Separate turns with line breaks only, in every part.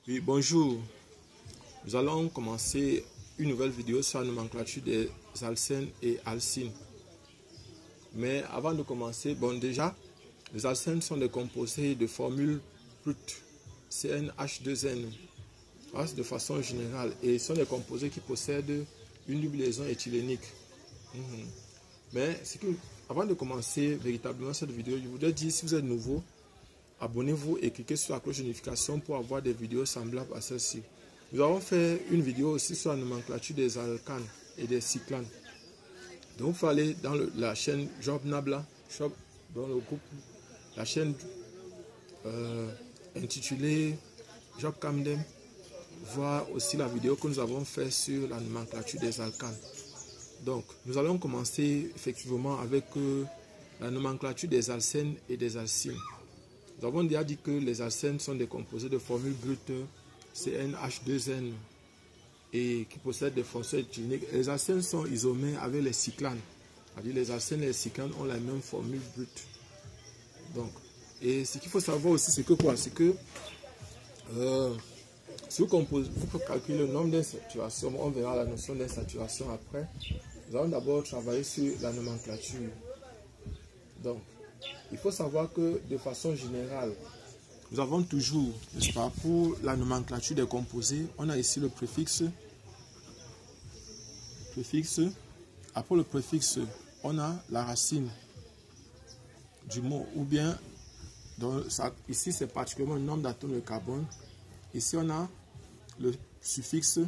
Oui, bonjour. Nous allons commencer une nouvelle vidéo sur la nomenclature des alcènes et alcynes. Mais avant de commencer, déjà, les alcènes sont des composés de formules brutes, CnH2n, de façon générale, et sont des composés qui possèdent une double liaison éthylénique. Mais avant de commencer véritablement cette vidéo, je voudrais dire, si vous êtes nouveau, abonnez-vous et cliquez sur la cloche de notification pour avoir des vidéos semblables à celle-ci. Nous avons fait une vidéo aussi sur la nomenclature des alcanes et des cyclanes. Donc, il faut aller dans la chaîne Job Nabla, dans le groupe, la chaîne intitulée Job Camden, voir aussi la vidéo que nous avons fait sur la nomenclature des alcanes. Donc, nous allons commencer effectivement avec la nomenclature des alcènes et des alcynes. Nous avons déjà dit que les alcènes sont des composés de formules brutes CnH2n et qui possèdent des fonctions éthyléniques. Les alcènes sont isomères avec les cyclanes. C'est-à-dire les alcènes et les cyclanes ont la même formule brute. Donc, et ce qu'il faut savoir aussi, c'est que quoi? C'est que si vous pouvez calculer le nombre d'insaturations, on verra la notion d'insaturation après. Nous allons d'abord travailler sur la nomenclature. Donc, il faut savoir que de façon générale, nous avons toujours, n'est-ce pas, pour la nomenclature des composés, on a ici le préfixe. Après le préfixe, on a la racine du mot, ou bien, ici c'est particulièrement le nombre d'atomes de carbone. Ici on a le suffixe.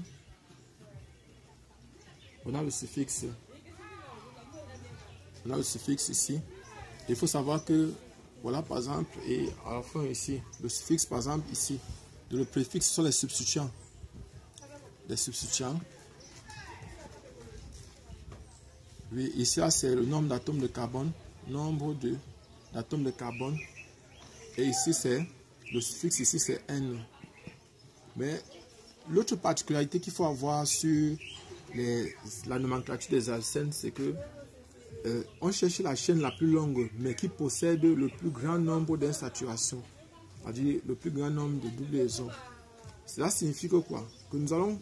On a le suffixe ici. Il faut savoir que, voilà par exemple, et à la fin ici, le suffixe par exemple ici, le préfixe sont les substituants. Les substituants. Oui, ici c'est le nombre d'atomes de carbone, d'atomes de carbone. Et ici c'est, le suffixe ici c'est N. Mais l'autre particularité qu'il faut avoir sur la nomenclature des alcènes, c'est que on cherche la chaîne la plus longue, mais qui possède le plus grand nombre d'insaturations, c'est-à-dire le plus grand nombre de doubles liaisons. Cela signifie que quoi? Que nous allons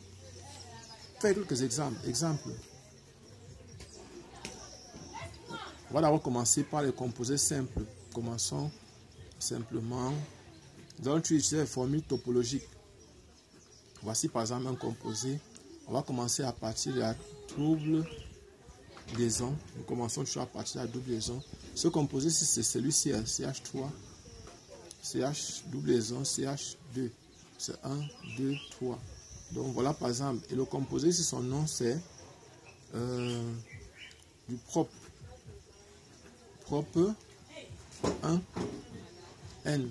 faire quelques exemples. On va d'abord commencer par les composés simples. Commençons simplement. Nous allons utiliser les formules topologiques. Voici par exemple un composé. On va commencer à partir de la double liaison. Nous commençons toujours à partir de la double liaison. Ce composé, c'est celui-ci, CH3, CH double liaison, CH2. C'est 1, 2, 3. Donc voilà par exemple. Et le composé, si son nom, c'est du propre 1N.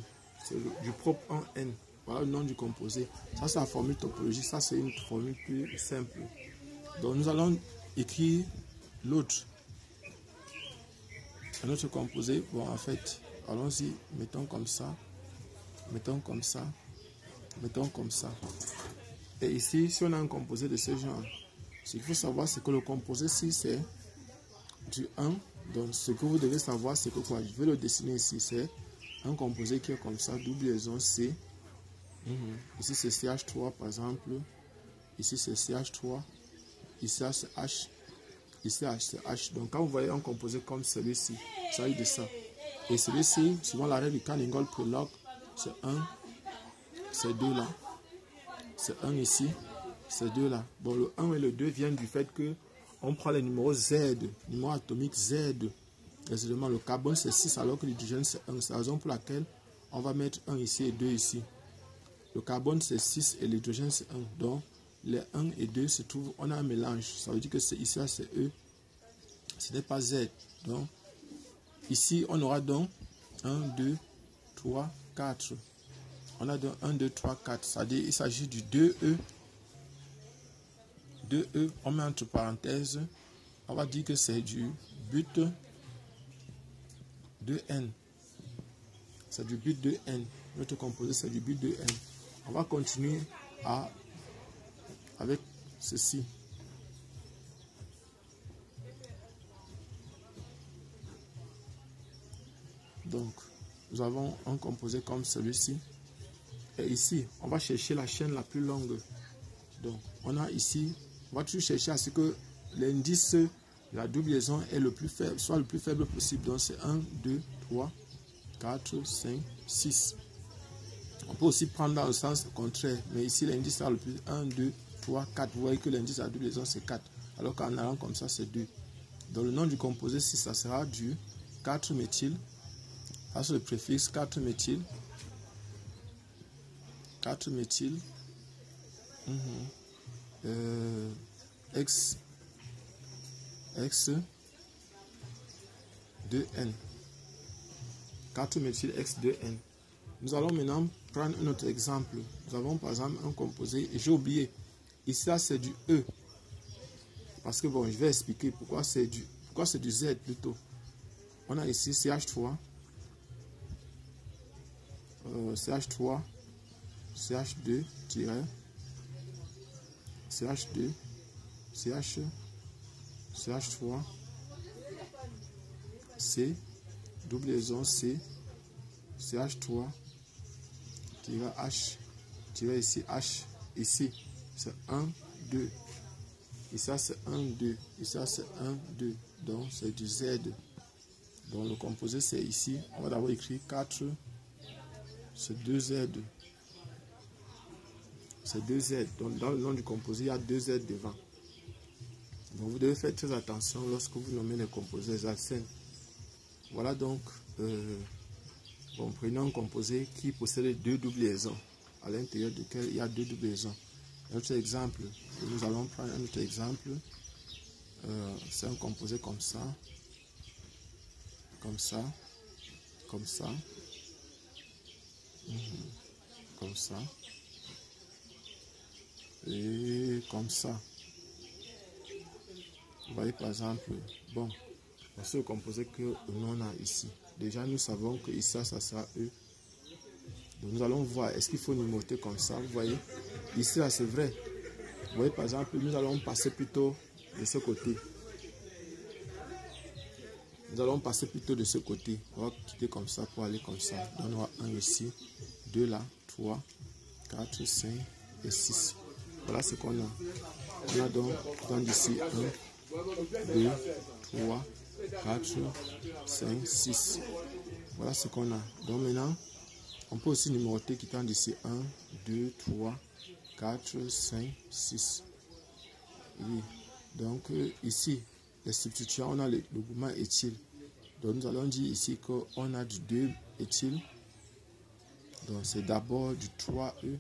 C'est du propre 1N. Voilà le nom du composé. Ça, c'est la formule topologique. Ça, c'est une formule plus simple. Donc nous allons écrire l'autre. Un autre composé. Bon, en fait, allons-y. Mettons comme ça. Mettons comme ça. Mettons comme ça. Et ici, si on a un composé de ce genre, ce qu'il faut savoir, c'est que le composé ici, c'est du 1. Donc, ce que vous devez savoir, c'est que quoi? Je vais le dessiner ici. C'est un composé qui est comme ça, double liaison C. Ici, c'est CH3, par exemple. Ici, c'est CH3. Ici, c'est H. Ici, c'est H. Donc, quand vous voyez un composé comme celui-ci, ça a eu de ça. Et celui-ci, suivant la règle du Canning-Gold-Prelog, c'est 1, c'est 2 là. C'est 1 ici, c'est 2 là. Bon, le 1 et le 2 viennent du fait que on prend les numéros Z, numéro atomique Z. Les éléments, le carbone c'est 6 alors que l'hydrogène c'est 1. C'est la raison pour laquelle on va mettre 1 ici et 2 ici. Le carbone c'est 6 et l'hydrogène c'est 1. Donc les 1 et 2 se trouvent, on a un mélange. Ça veut dire que ici c'est E. Ce n'est pas Z. Donc ici on aura donc 1, 2, 3, 4. On a donc 1, 2, 3, 4. C'est-à-dire il s'agit du 2E. 2E, on met entre parenthèses, on va dire que c'est du but 2N. C'est du but 2N. Notre composé, c'est du but 2N. On va continuer avec ceci. Donc, nous avons un composé comme celui-ci. Et ici, on va chercher la chaîne la plus longue. Donc, on a ici, on va toujours chercher à ce que l'indice de la double liaison est le plus faible, soit le plus faible possible. Donc, c'est 1, 2, 3, 4, 5, 6. On peut aussi prendre dans le sens contraire. Mais ici, l'indice sera le plus 1, 2, 3, 4. Vous voyez que l'indice de la double liaison, c'est 4. Alors qu'en allant comme ça, c'est 2. Donc, le nom du composé, si ça sera du 4-méthyl. Ça, c'est le préfixe 4-méthyl. 4-méthyl. X 2N. 4-méthyl X2N. Nous allons maintenant prendre un autre exemple. Nous avons par exemple un composé, et j'ai oublié, ici c'est du E. Parce que bon, je vais expliquer pourquoi c'est du Z plutôt. On a ici CH3, CH3, CH2, CH2, CH3, C, double liaison C, CH3, H, ici H, ici c'est 1, 2, ici c'est 1, 2, ici c'est 1, 2, donc c'est du Z. Donc le composé c'est ici, on va d'abord écrire 4, c'est 2Z. C'est 2Z, donc dans le nom du composé il y a 2Z devant. Donc vous devez faire très attention lorsque vous nommez les composés, les alcènes. Voilà donc, bon, prenons un composé qui possède deux doubles liaisons, à l'intérieur duquel il y a deux doubles liaisons. Un autre exemple, nous allons prendre un autre exemple. C'est un composé comme ça, comme ça, comme ça, comme ça, et comme ça. Vous voyez par exemple, bon, voici le composé que nous on a ici. Déjà nous savons que ici ça sera E. Donc nous allons voir, est-ce qu'il faut numéroter comme ça, vous voyez. Ici là c'est vrai. Vous voyez par exemple, nous allons passer plutôt de ce côté. Nous allons passer plutôt de ce côté. On va quitter comme ça pour aller comme ça. Donc on aura 1 ici, 2 là, 3, 4, 5 et 6. Voilà ce qu'on a. On a donc ici 1, 2, 3, 4, 5, 6. Voilà ce qu'on a. Donc maintenant, on peut aussi numéroter qui tend d'ici 1, 2, 3, 4, 5, 6. Oui. Donc ici, les substituants, on a le groupement éthyle. Donc nous allons dire ici qu'on a du 2-éthyle. Donc c'est d'abord du 3E,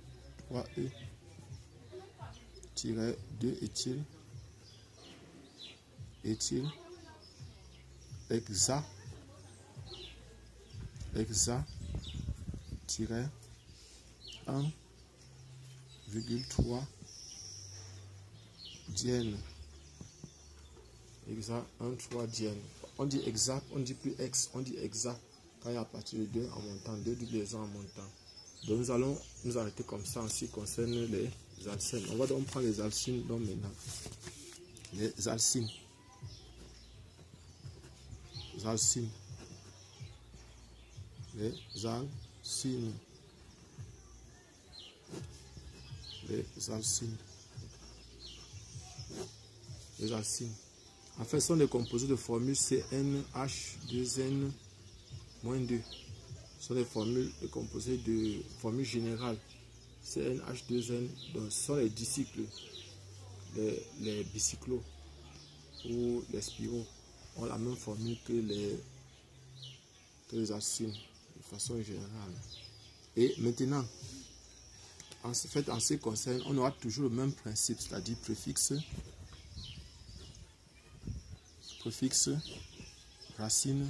3E-2-éthyle, éthyle, hexa, 1,3 diène. Hexa 1,3 diène. On dit hexa, on dit plus hex, on dit hexa quand il y a à partir de 2 en montant, 2 double liaisons en montant. Donc nous allons nous arrêter comme ça en ce qui concerne les alcènes. On va donc prendre les alcynes donc maintenant. Les alcynes. Les alcynes. Les alcynes. Les alcynes. Les alcynes. En fait, ce sont des composés de formule CnH2n-2. Ce sont des formules de composés de formule générale CnH2n. Donc, ce sont les dicycles, les bicyclos ou les spiraux ont la même formule que les alcynes de façon générale. Et maintenant, en fait, en ce qui concerne, on aura toujours le même principe, c'est-à-dire préfixe, racine,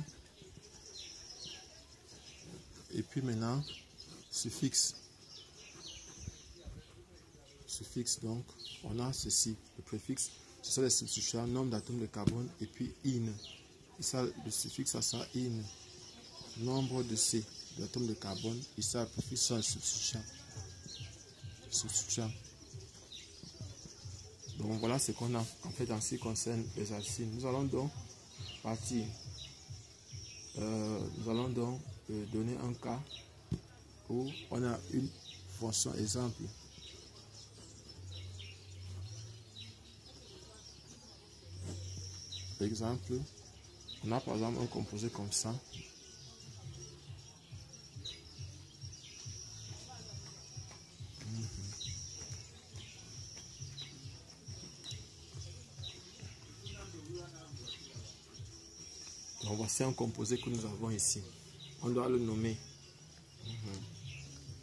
et puis maintenant suffixe. Donc on a ceci, le préfixe, ce sont les substitutions, nombre d'atomes de carbone, et puis in. Et ça, le suffixe, ça sera in. Nombre de C, d'atomes de carbone, et ça, le préfixe, ça, le substitution. Donc voilà ce qu'on a en fait en ce qui concerne les alcynes. Nous allons donc partir. Nous allons donc donner un cas où on a une fonction exemple. Exemple, on a par exemple un composé comme ça. Donc voici un composé que nous avons ici. On doit le nommer.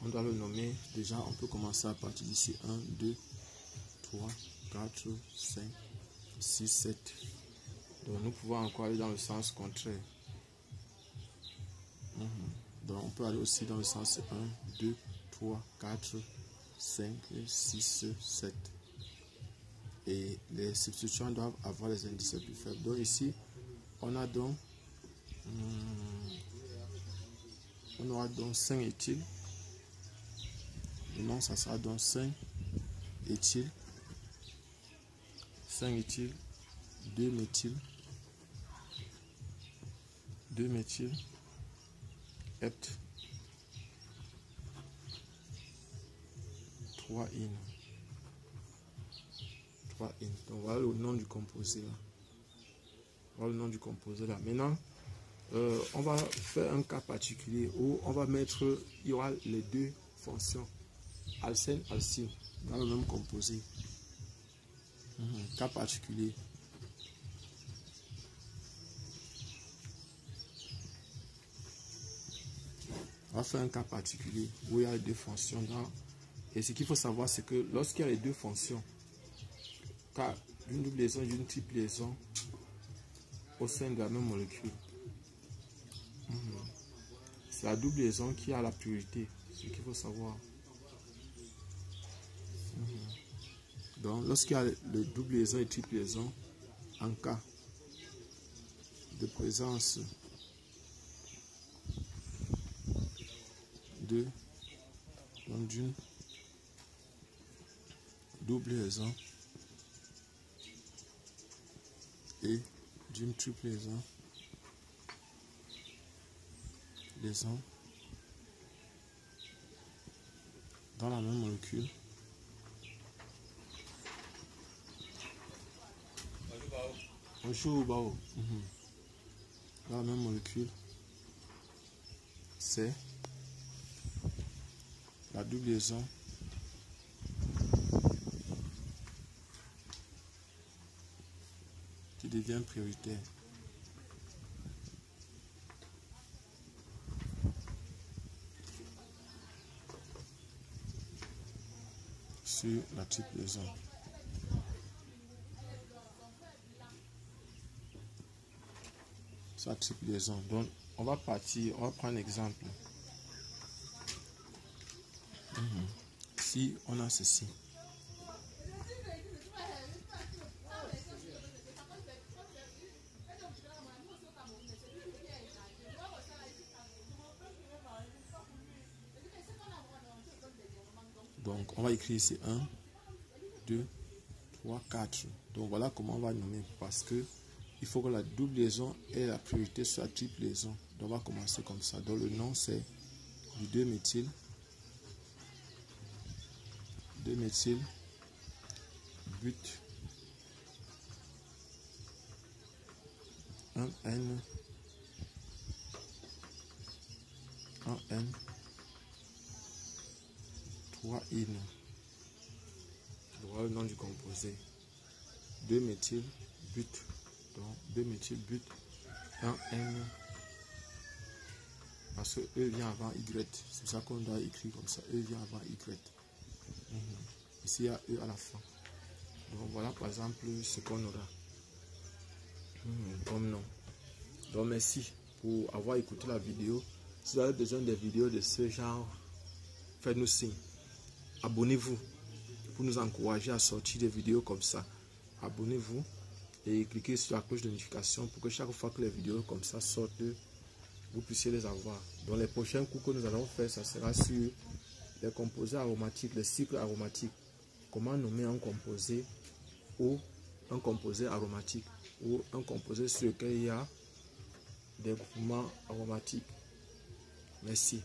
On doit le nommer. Déjà, on peut commencer à partir d'ici. 1, 2, 3, 4, 5, 6, 7. Donc nous pouvons encore aller dans le sens contraire. Donc on peut aller aussi dans le sens 1, 2, 3, 4, 5, 6, 7. Et les substitutions doivent avoir les indices plus faibles. Donc ici, on a donc on aura donc 5 éthyl. Le nom, ça sera donc 5 éthyl, 5 éthyl, 2 méthyl, 2 méthyl, hept, 3 in. 3 in. Donc voilà le nom du composé là. Voilà le nom du composé là. Maintenant, on va faire un cas particulier où on va mettre, il y aura les deux fonctions, alcène, alcyne, dans le même composé. Cas particulier. On va faire un cas particulier où il y a les deux fonctions dans. Et ce qu'il faut savoir, c'est que lorsqu'il y a les deux fonctions, cas d'une double liaison et d'une triple liaison au sein de la même molécule, c'est la double liaison qui a la priorité, ce qu'il faut savoir. Donc, lorsqu'il y a le double liaison et triple liaison, en cas de présence d'une double liaison et d'une triple liaison dans la même molécule, dans la même molécule, c'est la double liaison qui devient prioritaire. Sur la triple liaison. Sur la triple liaison. Donc, on va partir, on va prendre un exemple. Si on a ceci. Donc, on va écrire ici 1, 2, 3, 4. Donc, voilà comment on va nommer. Parce que il faut que la double liaison ait la priorité sur la triple liaison. Donc, on va commencer comme ça. Donc, le nom, c'est du 2-méthyl. 2-méthyl, but, 1N, 1N, 3-in. Voilà le nom du composé. 2-méthyl, but. Donc 2-méthyl, but, 1N. Parce que E vient avant Y. C'est pour ça qu'on doit écrire comme ça. E vient avant Y. Ici, il y a E à la fin. Donc voilà par exemple ce qu'on aura comme nom. Donc merci pour avoir écouté la vidéo. Si vous avez besoin de vidéos de ce genre, faites-nous signe. Abonnez-vous pour nous encourager à sortir des vidéos comme ça. Abonnez-vous et cliquez sur la cloche de notification pour que chaque fois que les vidéos comme ça sortent, vous puissiez les avoir. Donc les prochains cours que nous allons faire, ça sera sur les composés aromatiques, les cycles aromatiques. Comment nommer un composé ou un composé aromatique ou un composé sur lequel il y a des groupements aromatiques. Merci.